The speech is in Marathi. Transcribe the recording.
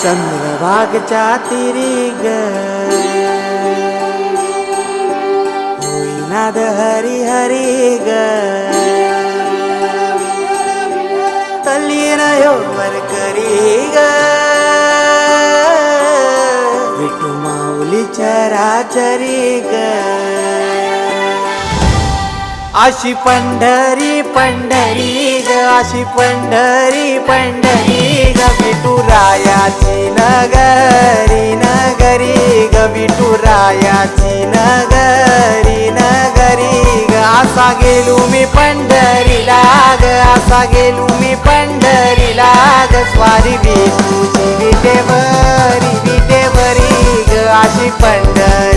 चंद्रभागच्या तिरी ग होईनाद हरी हरी ग तल्लीन वर करी ग विठू माऊली चराचरी ग अशी पंढरी पंढरी ग अशी पंढरी पंढरी ग विठुरायाची नगरी नगरी ग विठुरायाची नगरी नगरी ग असा गेलो मी पंढरीला ग असा गेलो मी पंढरीला ग स्वारी विठूची विटेवरी विटेवरी ग अशी पंढरी